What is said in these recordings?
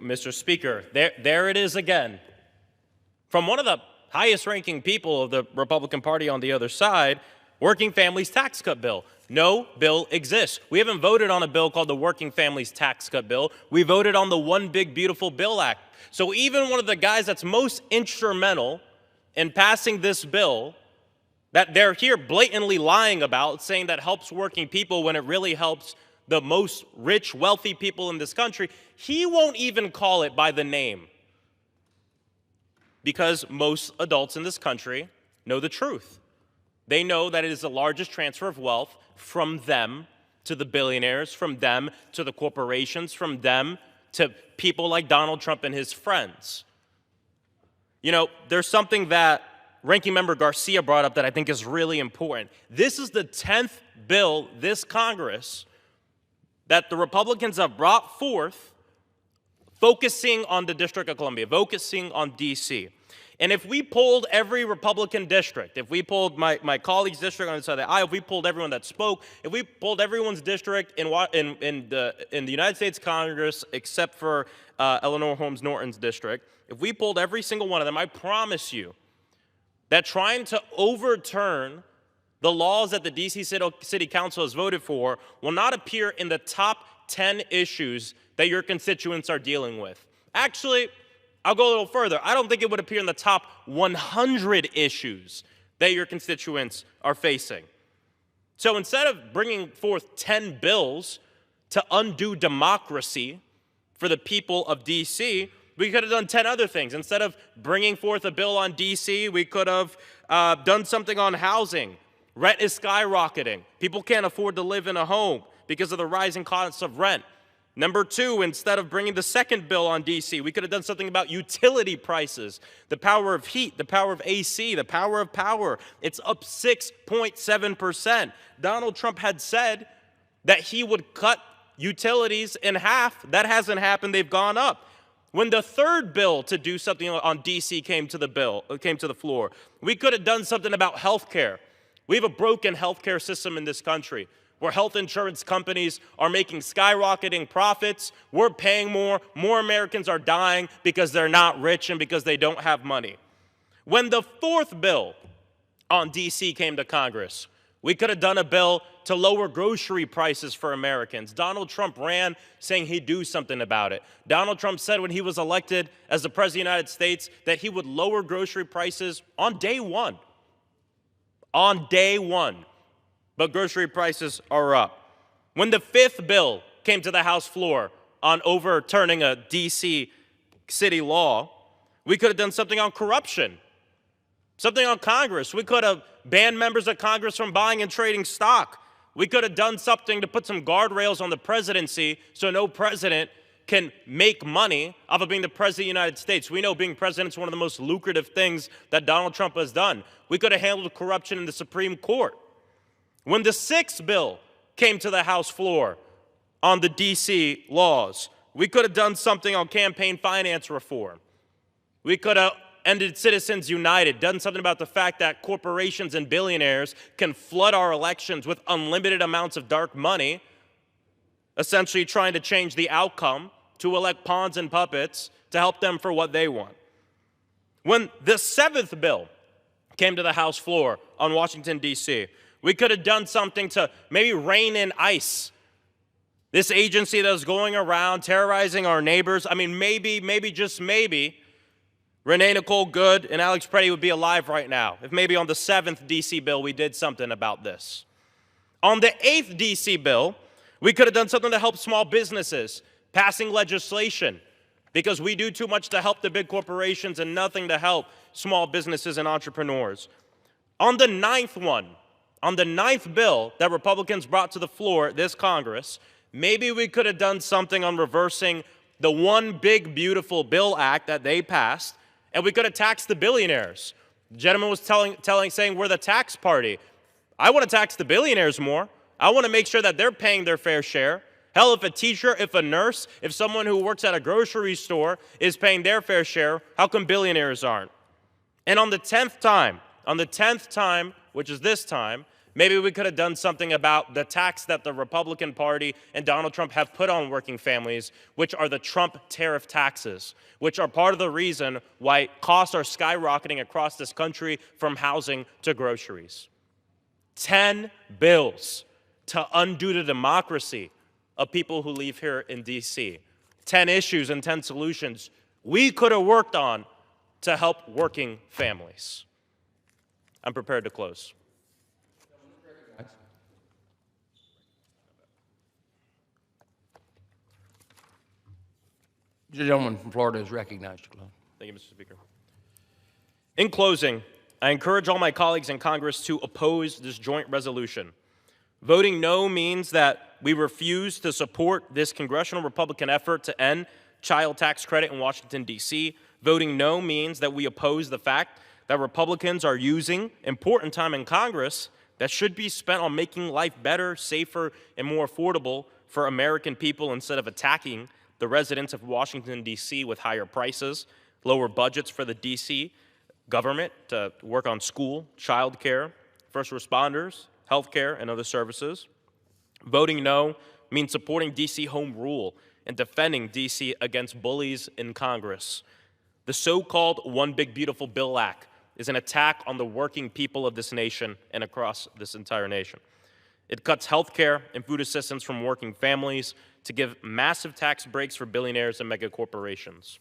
Mr. Speaker. There it is again. From one of the highest-ranking people of the Republican Party on the other side, Working Families Tax Cut Bill. No bill exists. We haven't voted on a bill called the Working Families Tax Cut Bill. We voted on the One Big Beautiful Bill Act. So even one of the guys that's most instrumental in passing this bill, that they're here blatantly lying about, saying that helps working people when it really helps the most rich, wealthy people in this country, he won't even call it by the name. Because most adults in this country know the truth. They know that it is the largest transfer of wealth from them to the billionaires, from them to the corporations, from them to people like Donald Trump and his friends. You know, there's something that Ranking Member Garcia brought up that I think is really important. This is the 10th bill this Congress that the Republicans have brought forth focusing on the District of Columbia, focusing on DC. And if we polled every Republican district, if we polled my colleague's district on the side of the aisle, if we polled everyone that spoke, if we polled everyone's district in the United States Congress except for Eleanor Holmes Norton's district, if we polled every single one of them, I promise you that trying to overturn the laws that the DC City Council has voted for will not appear in the top 10 issues that your constituents are dealing with. Actually, I'll go a little further. I don't think it would appear in the top 100 issues that your constituents are facing. So instead of bringing forth 10 bills to undo democracy for the people of DC, we could have done 10 other things. Instead of bringing forth a bill on DC, we could have done something on housing. Rent is skyrocketing. People can't afford to live in a home because of the rising costs of rent. Number two, instead of bringing the second bill on DC, we could have done something about utility prices, the power of heat, the power of AC, the power of power. It's up 6.7%. Donald Trump had said that he would cut utilities in half. That hasn't happened. They've gone up. When the third bill to do something on DC came to the floor, we could have done something about health care. We have a broken health care system in this country, where health insurance companies are making skyrocketing profits. We're paying more. More Americans are dying because they're not rich and because they don't have money. When the fourth bill on DC came to Congress, we could have done a bill to lower grocery prices for Americans. Donald Trump ran saying he'd do something about it. Donald Trump said when he was elected as the President of the United States that he would lower grocery prices on day one. On day one. But grocery prices are up. When the fifth bill came to the House floor on overturning a DC city law, we could have done something on corruption, something on Congress. We could have banned members of Congress from buying and trading stock. We could have done something to put some guardrails on the presidency so no president can make money off of being the president of the United States. We know being president is one of the most lucrative things that Donald Trump has done. We could have handled corruption in the Supreme Court. When the sixth bill came to the House floor on the DC laws, we could have done something on campaign finance reform. We could have ended Citizens United, done something about the fact that corporations and billionaires can flood our elections with unlimited amounts of dark money, essentially trying to change the outcome to elect pawns and puppets to help them for what they want. When the seventh bill came to the House floor on Washington, D.C., we could have done something to maybe rein in ICE, this agency that is going around terrorizing our neighbors. I mean, maybe, just maybe, Renee Nicole Good and Alex Preddy would be alive right now if maybe on the seventh D.C. bill we did something about this. On the eighth D.C. bill, we could have done something to help small businesses, passing legislation, because we do too much to help the big corporations and nothing to help small businesses and entrepreneurs. On the ninth bill that Republicans brought to the floor this Congress, maybe we could have done something on reversing the One Big Beautiful Bill Act that they passed, and we could have taxed the billionaires. The gentleman was saying we're the tax party. I want to tax the billionaires more. I want to make sure that they're paying their fair share. Hell, if a teacher, if a nurse, if someone who works at a grocery store is paying their fair share, how come billionaires aren't? And on the 10th time, which is this time, Maybe we could have done something about the tax that the Republican Party and Donald Trump have put on working families, which are the Trump tariff taxes, which are part of the reason why costs are skyrocketing across this country from housing to groceries. 10 bills to undo the democracy of people who live here in DC. 10 issues and 10 solutions we could have worked on to help working families. I'm prepared to close. The gentleman from Florida is recognized to close. Thank you, Mr. Speaker. In closing, I encourage all my colleagues in Congress to oppose this joint resolution. Voting no means that we refuse to support this congressional Republican effort to end child tax credit in Washington, D.C. Voting no means that we oppose the fact that Republicans are using important time in Congress that should be spent on making life better, safer, and more affordable for American people instead of attacking the residents of Washington, D.C. with higher prices, lower budgets for the D.C. government to work on school, child care, first responders, health care, and other services. Voting no means supporting D.C. home rule and defending D.C. against bullies in Congress. The so-called One Big Beautiful Bill Act is an attack on the working people of this nation and across this entire nation. It cuts health care and food assistance from working families to give massive tax breaks for billionaires and mega corporations.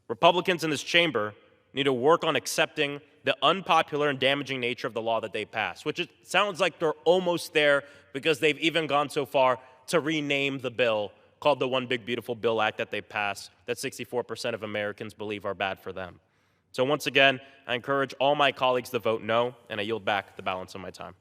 Republicans in this chamber need to work on accepting the unpopular and damaging nature of the law that they passed, which it sounds like they're almost there because they've even gone so far to rename the bill called the One Big Beautiful Bill Act that they passed that 64% of Americans believe are bad for them. So once again, I encourage all my colleagues to vote no, and I yield back the balance of my time.